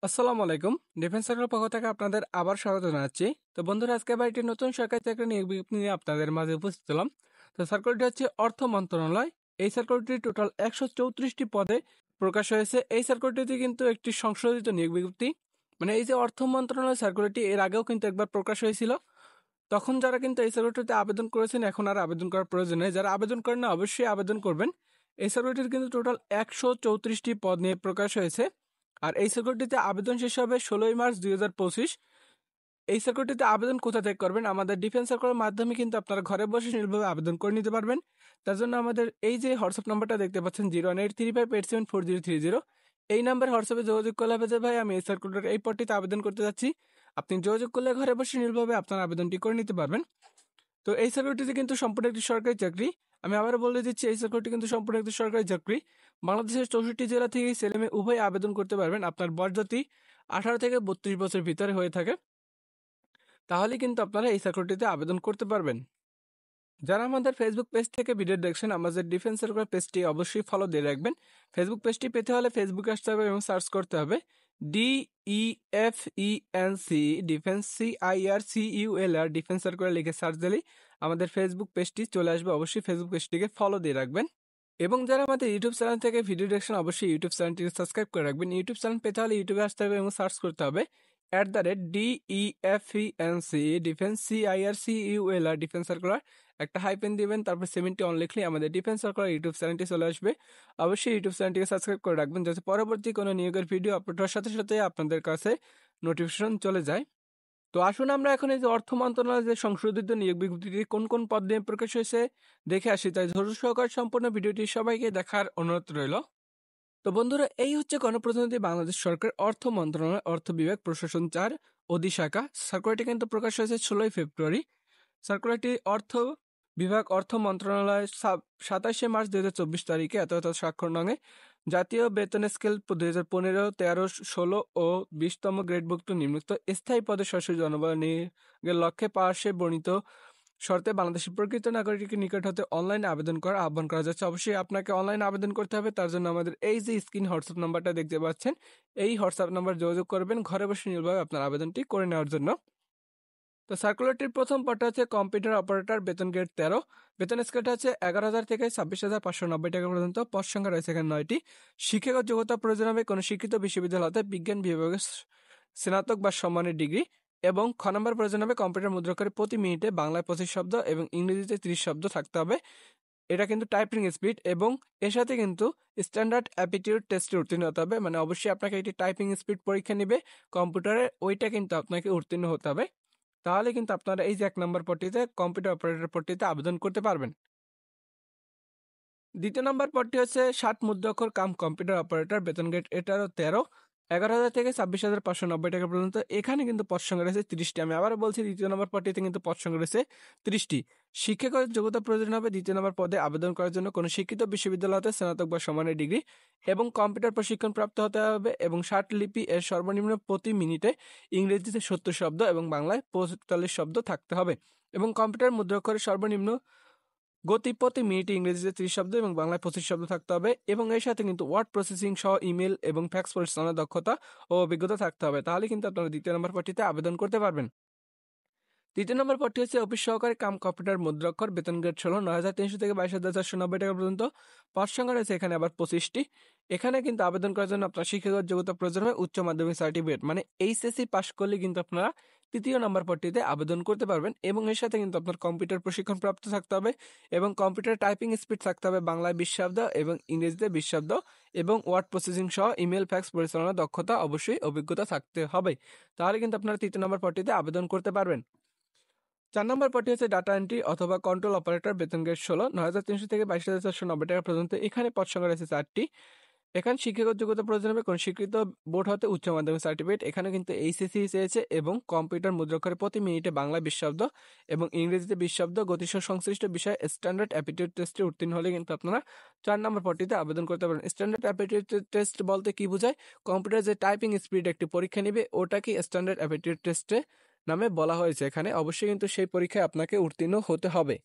আসসালামু আলাইকুম। ডিফেন্স সার্কেলের পক্ষ থেকে আপনাদের আবার স্বাগত জানাচ্ছি। তো বন্ধুরা, আজকে আবার একটি নতুন সরকারি চাকরি নিয়োগ বিজ্ঞপ্তি নিয়ে আপনাদের মাঝে উপস্থিত হলাম। তো সার্কুলারটি হচ্ছে অর্থ মন্ত্রণালয়। এই সার্কুলারটি টোটাল 134টি পদে প্রকাশ হয়েছে। এই সার্কুলারটিতে কিন্তু একটি সংশোধিত নিয়োগ বিজ্ঞপ্তি, মানে এই যে অর্থ মন্ত্রণালয় সার্কুলারটি এর আগেও কিন্তু একবার প্রকাশ হয়েছিল। তখন যারা কিন্তু এই সার্কুলারটিতে আবেদন করেছেন এখন আর আবেদন করার প্রয়োজন নেই। যারা আবেদন করেন না অবশ্যই আবেদন করবেন। এই সার্কুলারটিতে কিন্তু টোটাল 134টি পদ নিয়ে প্রকাশ হয়েছে। আর এই সার্কুলারটিতে আবেদন শেষ হবে 16 মার্চ 2025। এই সার্কুলারটিতে আবেদন কোথা থেকে করবেন? আমাদের ডিফেন্স সার্কুলারের মাধ্যমে কিন্তু আপনারা ঘরে বসে নির্ভয়ে আবেদন করে নিতে পারবেন। তার জন্য আমাদের এই যে হোয়াটসঅ্যাপ নাম্বারটা দেখতে পাচ্ছেন 01835874030, এই নাম্বার হোয়াটসঅ্যাপে যোগাযোগ করলে হবে যে ভাই আমি এই সার্কুলার এই পদটিতে আবেদন করতে যাচ্ছি। আপনি যোগাযোগ করলে ঘরে বসে নির্ভয়ে আপনার আবেদনটি করে নিতে পারবেন। তো এই সার্কুলারটিতে কিন্তু সম্পূর্ণ একটি সরকারি চাকরি। আমি আবারও বলে দিচ্ছি, এই সার্কুলারটি কিন্তু সম্পূর্ণ একটি সরকারি চাকরি। বাংলাদেশের 64 জেলা থেকে ছেলেমেয়ে উভয় আবেদন করতে পারবেন। আপনার বয়স যদি 18 থেকে 32 বছর ভিতরে হয়ে থাকে তাহলে কিন্তু আপনারা এই সার্কুলারটিতে আবেদন করতে পারবেন। যারা আমাদের ফেসবুক পেজ থেকে ভিডিও দেখছেন, আমাদের ডিফেন্স সার্কুলার পেজটি অবশ্যই ফলো দিয়ে রাখবেন। ফেসবুক পেজটি পেতে হলে ফেসবুকে আসতে হবে এবং সার্চ করতে হবে DEFENC defence CIRCULR defence circular লিখে সার্চ দিলেই আমাদের ফেসবুক পেজটি চলে আসবে। অবশ্যই ফেসবুক পেজটিকে ফলো দিয়ে রাখবেন। এবং যারা আমাদের ইউটিউব চ্যানেল থেকে ভিডিও দেখছেন অবশ্যই ইউটিউব চ্যানেলটিকে সাবস্ক্রাইব করে রাখবেন। ইউটিউব চ্যানেল পেতে হলে ইউটিউবে আসতে হবে এবং সার্চ করতে হবে @DEFENC defence CIRCULR defence circular, একটা হাইপেন দিবেন, তারপর 70 অন লিখলে আমাদের ডিফেন্স সার্কুলার ইউটিউব চ্যানেলটি চলে আসবে। অবশ্যই ইউটিউব চ্যানেলটিকে সাবস্ক্রাইব করে রাখবেন যাতে পরবর্তী কোনো নিয়োগের ভিডিও আপলোড হওয়ার সাথে সাথে আপনাদের কাছে নোটিফিকেশন চলে যায়। তো আসুন আমরা এখন এই যে অর্থ মন্ত্রণালয়ের যে সংশোধিত নিয়োগ বিজ্ঞপ্তিটি কোন কোন পদ নিয়ে প্রকাশ হয়েছে দেখে আসি। তাই ধৈর্য সহকারে সম্পূর্ণ ভিডিওটি সবাইকে দেখার অনুরোধ রইল। তো বন্ধুরা, এই হচ্ছে গণপ্রতিনিধি বাংলাদেশ সরকার অর্থ মন্ত্রণালয় অর্থ বিভাগ প্রশাসন 4 অধিশাখা। সার্কুলারটি কিন্তু প্রকাশ হয়েছে 16 ফেব্রুয়ারি। সার্কুলারটি অর্থ বিভাগ অর্থ মন্ত্রণালয় 27 মার্চ 2024 তারিখে এত স্বাক্ষর নঙে জাতীয় বেতন স্কেল 2015, 13, 16 ও 20তম গ্রেডভুক্ত নিম্নোক্ত স্থায়ী পদে সরাসরি জনবল নিয়োগের লক্ষ্যে পাশে বর্ণিত শর্তে বাংলাদেশের প্রকৃত নাগরিকের নিকট হতে অনলাইনে আবেদন করার আহ্বান করা যাচ্ছে। অবশ্যই আপনাকে অনলাইনে আবেদন করতে হবে। তার জন্য আমাদের এই যে স্ক্রিন হোয়াটসঅ্যাপ নাম্বারটা দেখতে পাচ্ছেন, এই হোয়াটসঅ্যাপ নাম্বার যোগাযোগ করবেন ঘরে বসে নির্ভয়ে আপনার আবেদনটি করে নেওয়ার জন্য। তো সার্কুলারটির প্রথম পদটা হচ্ছে কম্পিউটার অপারেটর, বেতন গ্রেড 13, বেতন স্কেলটা হচ্ছে 11,000 থেকে 26,590 টাকা পর্যন্ত। পদ সংখ্যা রয়েছে এখানে 9টি। শিক্ষাগত যোগ্যতা প্রয়োজন হবে কোনো শিক্ষিত বিশ্ববিদ্যালয় হতে বিজ্ঞান বিভাগে স্নাতক বা সম্মানের ডিগ্রি, এবং খ নম্বর প্রয়োজন হবে কম্পিউটার মুদ্রা করে প্রতি মিনিটে বাংলায় 25 শব্দ এবং ইংরেজিতে 30 শব্দ থাকতে হবে। এটা কিন্তু টাইপিং স্পিড, এবং এর সাথে কিন্তু স্ট্যান্ডার্ড অ্যাপটিটিউড টেস্টে উত্তীর্ণ হতে হবে। মানে অবশ্যই আপনাকে একটি টাইপিং স্পিড পরীক্ষা নেবে কম্পিউটারে, ওইটা কিন্তু আপনাকে উত্তীর্ণ হতে হবে। তাহলে কিন্তু আপনারা এই যে 1 নম্বর পদটিতে কম্পিউটার অপারেটর পদটিতে আবেদন করতে পারবেন। দ্বিতীয় নম্বর পদটি হচ্ছে 60 মুদ্রাক্ষর কাম কম্পিউটার অপারেটর, বেতন গ্রেড 13, 11,000 থেকে 26,590 টাকা পর্যন্ত। এখানে কিন্তু পদ সংখ্যা রয়েছে 30টি। আমি আবারও বলছি, দ্বিতীয় নম্বর পদটিতে কিন্তু পদ সংখ্যা রয়েছে 30টি। শিক্ষাগত যোগ্যতা প্রয়োজন হবে দ্বিতীয় নম্বর পদে আবেদন করার জন্য কোনো শিক্ষিত বিশ্ববিদ্যালয় হতে স্নাতক বা সমানের ডিগ্রি, এবং কম্পিউটার প্রশিক্ষণ প্রাপ্ত হতে হবে, এবং 60 লিপি এর সর্বনিম্ন প্রতি মিনিটে ইংরেজিতে 70 শব্দ এবং বাংলায় 45 শব্দ থাকতে হবে, এবং কম্পিউটার মুদ্রাক্ষরের সর্বনিম্ন গতি প্রতি মিনিটে ইংরেজিতে 30 শব্দ এবং বাংলায় 25 শব্দ থাকতে হবে, এবং এর সাথে কিন্তু ওয়ার্ড প্রসেসিং সহ ইমেল এবং ফ্যাক্স পরিচালনার দক্ষতা ও অভিজ্ঞতা থাকতে হবে। তাহলে কিন্তু আপনারা দ্বিতীয় নম্বর পদটিতে আবেদন করতে পারবেন। তৃতীয় নম্বর পদটি হচ্ছে অফিস সহকারী কাম কম্পিউটার মুদ্রাক্ষর, বেতন গ্রেড 16, 9,300 থেকে 22,490 টাকা পর্যন্ত। পদ সংখ্যা রয়েছে এখানে আবার 25টি। এখানে কিন্তু আবেদন করার জন্য আপনার শিক্ষাগত যোগ্যতা প্রয়োজন হয় উচ্চ মাধ্যমিক সার্টিফিকেট, মানে এইচএসসি পাস করলে কিন্তু আপনারা তৃতীয় নম্বর পদটিতে আবেদন করতে পারবেন, এবং এর সাথে কিন্তু আপনার কম্পিউটার প্রশিক্ষণ প্রাপ্ত থাকতে হবে, এবং কম্পিউটার টাইপিং স্পিড থাকতে হবে বাংলায় 20 শব্দ এবং ইংরেজিতে 20 শব্দ, এবং ওয়ার্ড প্রসেসিং সহ ইমেল ফ্যাক্স পরিচালনার দক্ষতা অবশ্যই অভিজ্ঞতা থাকতে হবে। তাহলে কিন্তু আপনারা তৃতীয় নম্বর পদটিতে আবেদন করতে পারবেন। 4 নম্বর পদটি হচ্ছে ডাটা এন্ট্রি অথবা কন্ট্রোল অপারেটর, বেতন গ্রেড 16, 9,300 থেকে 22,490 টাকা পর্যন্ত। এখানে পদ সংখ্যা রয়েছে 4টি। এখানে শিক্ষাগত যোগ্যতা প্রয়োজন হবে কোনো স্বীকৃত বোর্ড হতে উচ্চ মাধ্যমিক সার্টিফিকেট। এখানে কিন্তু এইচএসসি চেয়েছে, এবং কম্পিউটার মুদ্রাক্ষরে প্রতি মিনিটে বাংলায় 20 শব্দ এবং ইংরেজিতে 20 শব্দ গতিসহ সংশ্লিষ্ট বিষয়ে স্ট্যান্ডার্ড অ্যাপটিটিউড টেস্টে উত্তীর্ণ হলে কিন্তু আপনারা 4 নম্বর পদটিতে আবেদন করতে পারেন। স্ট্যান্ডার্ড অ্যাপটিটিউড টেস্ট বলতে কি বোঝায়? কম্পিউটার যে টাইপিং স্পিড একটি পরীক্ষা নেবে ওটাকে স্ট্যান্ডার্ড অ্যাপটিটিউড টেস্টে নামে বলা হয়েছে। এখানে অবশ্যই কিন্তু সেই পরীক্ষায় আপনাকে উত্তীর্ণ হতে হবে।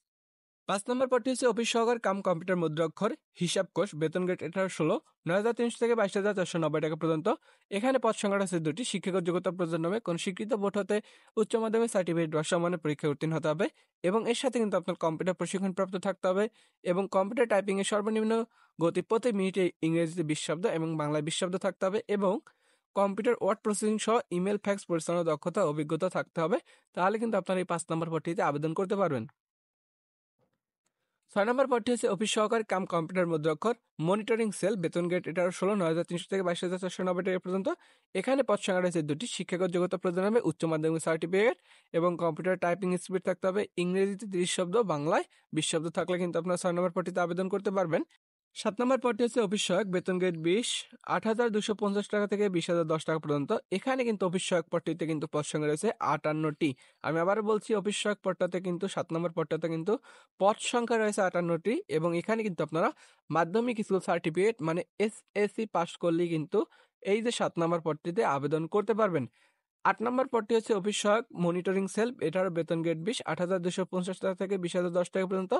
5 নম্বর পদটি হচ্ছে অফিস সহকারী কাম কম্পিউটার মুদ্রাক্ষর হিসাব কোষ, বেতন গ্রেড 18-16, 9,300 থেকে 22,490 টাকা পর্যন্ত। এখানে পদ সংখ্যাটা আছে 2টি। শিক্ষাগত যোগ্যতা প্রয়োজন হবে কোন স্বীকৃত বোর্ড হতে উচ্চ মাধ্যমিক সার্টিফিকেট বা সমানের পরীক্ষায় উত্তীর্ণ হতে হবে এবং এর সাথে কিন্তু আপনার কম্পিউটার প্রশিক্ষণ প্রাপ্ত থাকতে হবে এবং কম্পিউটার টাইপিং এর সর্বনিম্ন গতি প্রতি মিনিটে ইংরেজিতে 20 শব্দ এবং বাংলায় 20 শব্দ থাকতে হবে এবং কম্পিউটার ওয়ার্ড প্রসেসিং সহ ইমেল ফ্যাক্স পরিচালনার দক্ষতা অভিজ্ঞতা থাকতে হবে। তাহলে কিন্তু আপনারা এই 5 নম্বর পদটিতে আবেদন করতে পারবেন। 6 নম্বর পদটি হচ্ছে অফিস সহকারী কাম কম্পিউটার মুদ্রাক্ষর মনিটরিং সেল, বেতন গ্রেড 18-16, 9,300 থেকে 22,490 টাকা পর্যন্ত। এখানে পদ সংখ্যা রয়েছে 2টি। শিক্ষাগত যোগ্যতা প্রয়োজন হবে উচ্চ মাধ্যমিক সার্টিফিকেট এবং কম্পিউটার টাইপিং স্পিড থাকতে হবে ইংরেজিতে 30 শব্দ, বাংলায় 20 শব্দ থাকলে কিন্তু আপনারা 6 নম্বর পদটিতে আবেদন করতে পারবেন। 7 নম্বর পদটি হচ্ছে অফিস সহায়ক, বেতন গ্রেড 20, 8,250 টাকা থেকে 20,010 টাকা পর্যন্ত। এখানে কিন্তু অফিস সহায়ক পদটিতে কিন্তু পদ সংখ্যা রয়েছে 58টি। আমি আবারও বলছি, অফিস সহায়ক পদটাতে কিন্তু 7 নম্বর পদটাতে কিন্তু পদ সংখ্যা রয়েছে 58টি এবং এখানে কিন্তু আপনারা মাধ্যমিক স্কুল সার্টিফিকেট মানে এসএসসি পাস করলেই কিন্তু এই যে 7 নম্বর পদটিতে আবেদন করতে পারবেন। 8 নম্বর পদটি হচ্ছে অফিস সহায়ক মনিটরিং সেল, এটারও বেতন গ্রেড 20, 8,250 টাকা থেকে 20,010 টাকা পর্যন্ত।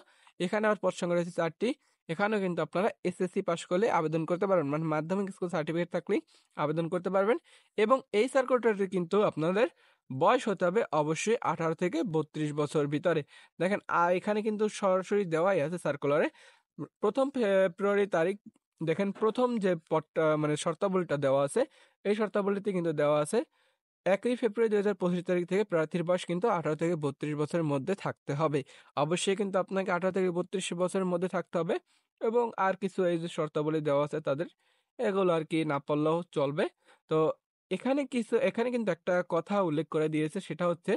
এখানে আবার পদ সংখ্যা রয়েছে 4টি। এখানেও কিন্তু আপনারা এসএসসি পাস করলে আবেদন করতে পারবেন, মানে মাধ্যমিক স্কুল সার্টিফিকেট থাকলেই আবেদন করতে পারবেন এবং এই সার্কুলারটি কিন্তু আপনাদের বয়স হতে হবে অবশ্যই 18 থেকে 32 বছর ভিতরে। দেখেন এখানে কিন্তু সরাসরি দেওয়াই আছে সার্কুলারে। প্রথম ফেব্রুয়ারি তারিখ, দেখেন প্রথম যে পদটা মানে শর্তাবলীটা দেওয়া আছে, এই শর্তাবলীতে কিন্তু দেওয়া আছে 1 ফেব্রুয়ারি 2025 তারিখ থেকে প্রার্থীর বয়স কিন্তু 18 থেকে 32 বছরের মধ্যে থাকতে হবে। অবশ্যই কিন্তু আপনাকে 18 থেকে 32 বছরের মধ্যে থাকতে হবে এবং আর কিছু এই যে শর্তাবলী দেওয়া আছে তাদের, এগুলো আর কি না পড়লেও চলবে। তো এখানে কিন্তু একটা কথা উল্লেখ করে দিয়েছে, সেটা হচ্ছে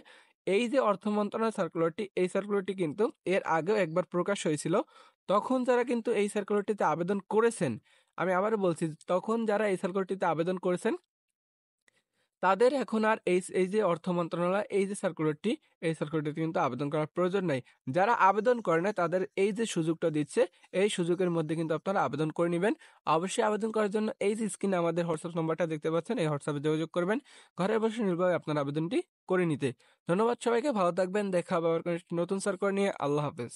এই যে অর্থ মন্ত্রণালয় সার্কুলারটি, এই সার্কুলারটি কিন্তু এর আগেও একবার প্রকাশ হয়েছিল। তখন যারা কিন্তু এই সার্কুলারটিতে আবেদন করেছেন, আমি আবারও বলছি, তখন যারা এই সার্কুলারটিতে আবেদন করেছেন তাদের এখন আর এই যে অর্থ মন্ত্রণালয় এই যে সার্কুলারটি, এই সার্কুলারটিতে কিন্তু আবেদন করার প্রয়োজন নাই। যারা আবেদন করে নাই তাদের এই যে সুযোগটা দিচ্ছে, এই সুযোগের মধ্যে কিন্তু আপনারা আবেদন করে নিবেন। অবশ্যই আবেদন করার জন্য এই যে স্ক্রিনে আমাদের হোয়াটসঅ্যাপ নাম্বারটা দেখতে পাচ্ছেন, এই হোয়াটসঅ্যাপে যোগাযোগ করবেন ঘরে বসে নির্ভয়ে আপনার আবেদনটি করে নিতে। ধন্যবাদ সবাইকে, ভালো থাকবেন। দেখা হবে আবার কোনো একটি নতুন সার্কুলার নিয়ে। আল্লাহ হাফেজ।